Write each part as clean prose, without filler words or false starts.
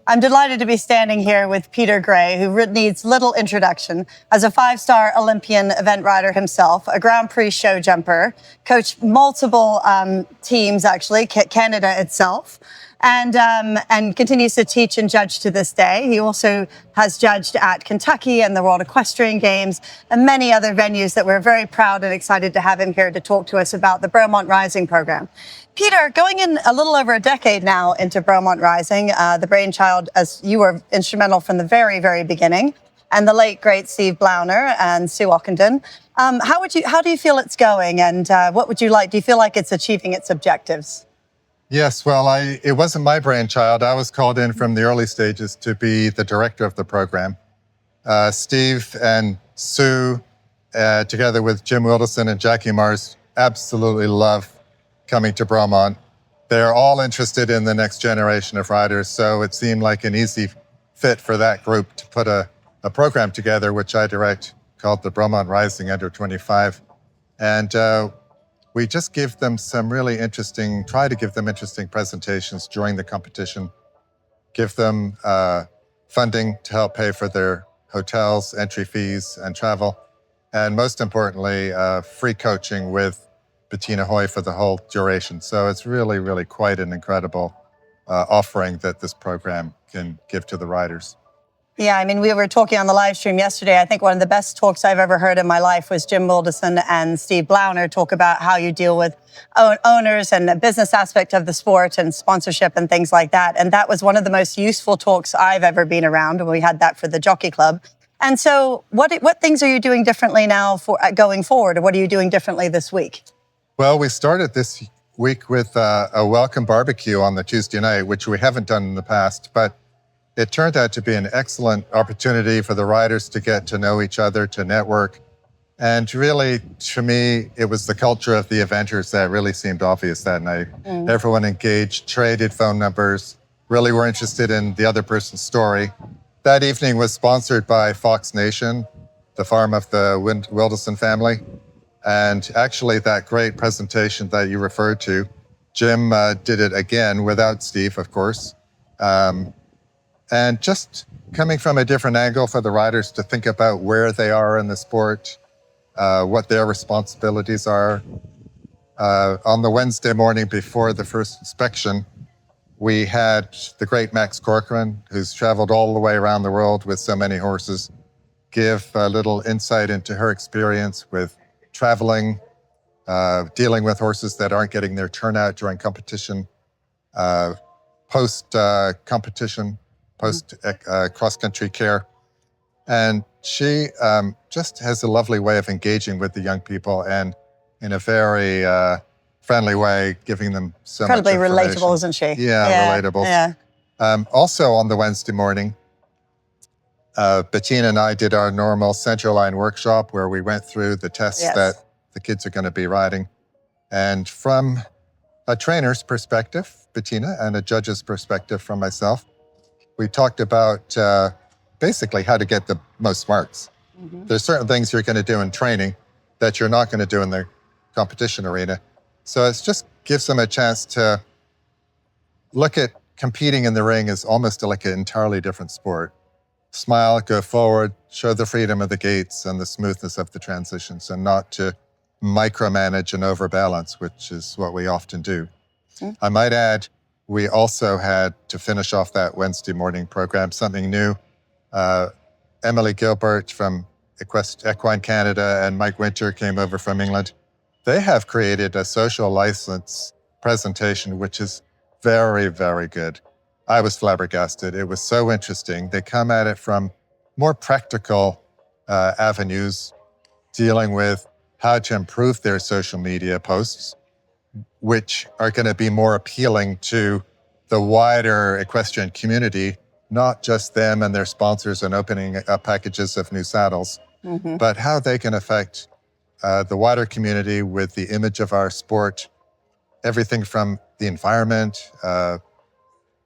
I'm delighted to be standing here with Peter Gray, who needs little introduction. As a five-star Olympian event rider himself, a Grand Prix show jumper, coached multiple teams, actually, Canada itself, and continues to teach and judge to this day. He also has judged at Kentucky and the World Equestrian Games and many other venues that we're very proud and excited to have him here to talk to us about the Bromont Rising program. Peter, going in a little over a decade now into Bromont Rising, the brainchild, as you were instrumental from the very, very beginning, and the late, great Steve Blauner and Sue Ockenden. How do you feel it's going, and what would you like? Do you feel like it's achieving its objectives? Yes, well, it wasn't my brainchild. I was called in from the early stages to be the director of the program. Steve and Sue, together with Jim Wilderson and Jackie Mars, absolutely love coming to Bromont. They're all interested in the next generation of riders, so it seemed like an easy fit for that group to put a program together, which I direct, called the Bromont Rising Under 25. And we just give them some really interesting, try to give them interesting presentations during the competition, give them funding to help pay for their hotels, entry fees, and travel, and most importantly, free coaching with Bettina Hoy for the whole duration. So it's really, really quite an incredible offering that this program can give to the riders. Yeah, I mean, we were talking on the live stream yesterday. I think one of the best talks I've ever heard in my life was Jim Wilderson and Steve Blauner talk about how you deal with owners and the business aspect of the sport and sponsorship and things like that. And that was one of the most useful talks I've ever been around, and we had that for the Jockey Club. And so what things are you doing differently now for going forward, or what are you doing differently this week? Well, we started this week with a welcome barbecue on the Tuesday night, which we haven't done in the past, but it turned out to be an excellent opportunity for the riders to get to know each other, to network. And really, to me, it was the culture of the eventers that really seemed obvious that night. Everyone engaged, traded phone numbers, really were interested in the other person's story. That evening was sponsored by Fox Nation, the farm of the Wilderson family. And actually, that great presentation that you referred to, Jim did it again without Steve, of course. And just coming from a different angle for the riders to think about where they are in the sport, what their responsibilities are. On the Wednesday morning before the first inspection, we had the great Max Corcoran, who's traveled all the way around the world with so many horses, give a little insight into her experience with traveling, dealing with horses that aren't getting their turnout during competition, post-competition, post-cross-country care. And she just has a lovely way of engaging with the young people and in a very friendly way, giving them so Incredibly much information. relatable, isn't she? Yeah, relatable. Yeah. Also on the Wednesday morning, Bettina and I did our normal Central Line workshop where we went through the tests that the kids are going to be riding. And from a trainer's perspective, Bettina, and a judge's perspective from myself, we talked about basically how to get the most marks. There's certain things you're going to do in training that you're not going to do in the competition arena. So it just gives them a chance to look at competing in the ring as almost like an entirely different sport. Smile, go forward, show the freedom of the gaits and the smoothness of the transitions, and not to micromanage and overbalance, which is what we often do. I might add, we also had to finish off that Wednesday morning program, something new. Emily Gilbert from Equine Canada and Mike Winter came over from England. They have created a social license presentation, which is very, very good. I was flabbergasted. It was so interesting. They come at it from more practical avenues, dealing with how to improve their social media posts, which are going to be more appealing to the wider equestrian community, not just them and their sponsors and opening up packages of new saddles, but how they can affect the wider community with the image of our sport, everything from the environment,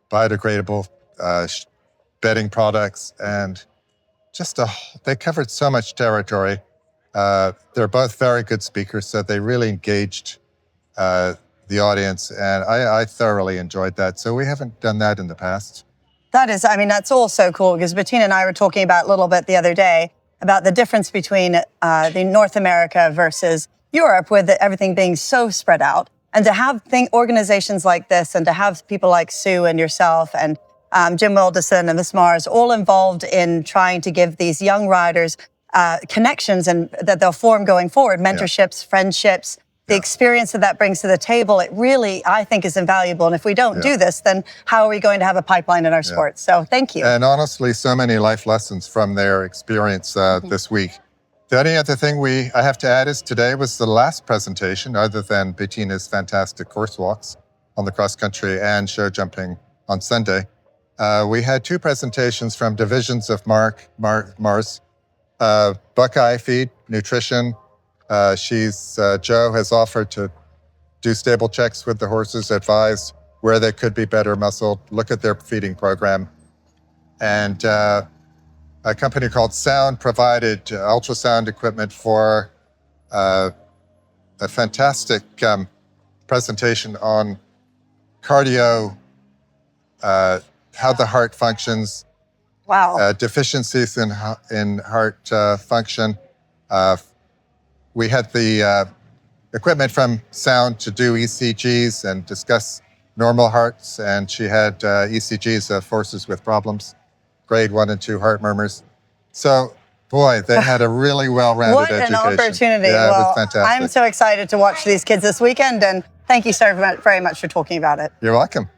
biodegradable bedding products, and just they covered so much territory. They're both very good speakers, so they really engaged the audience, and I thoroughly enjoyed that. So we haven't done that in the past. That is, I mean, that's all so cool because Bettina and I were talking about a little bit the other day about the difference between the North America versus Europe, with everything being so spread out. And to have organizations like this and to have people like Sue and yourself and Jim Wilderson and Miss Mars all involved in trying to give these young riders connections and that they'll form going forward, mentorships, friendships, the experience that brings to the table, it really, I think, is invaluable. And if we don't do this, then how are we going to have a pipeline in our sport? So thank you. And honestly, so many life lessons from their experience this week. The only other thing I have to add is today was the last presentation, other than Bettina's fantastic course walks on the cross country and show jumping on Sunday. We had 2 presentations from divisions of Mars, Buckeye Feed, Nutrition. Joe has offered to do stable checks with the horses, advise where they could be better muscled, look at their feeding program. And a company called Sound provided ultrasound equipment for a fantastic presentation on cardio, how the heart functions, deficiencies in heart function. We had the equipment from Sound to do ECGs and discuss normal hearts, and she had ECGs of horses with problems, grade 1 and 2 heart murmurs. So, boy, they had a really well-rounded education. What an opportunity. Yeah, well, it was fantastic. I'm so excited to watch these kids this weekend, and thank you so very much for talking about it. You're welcome.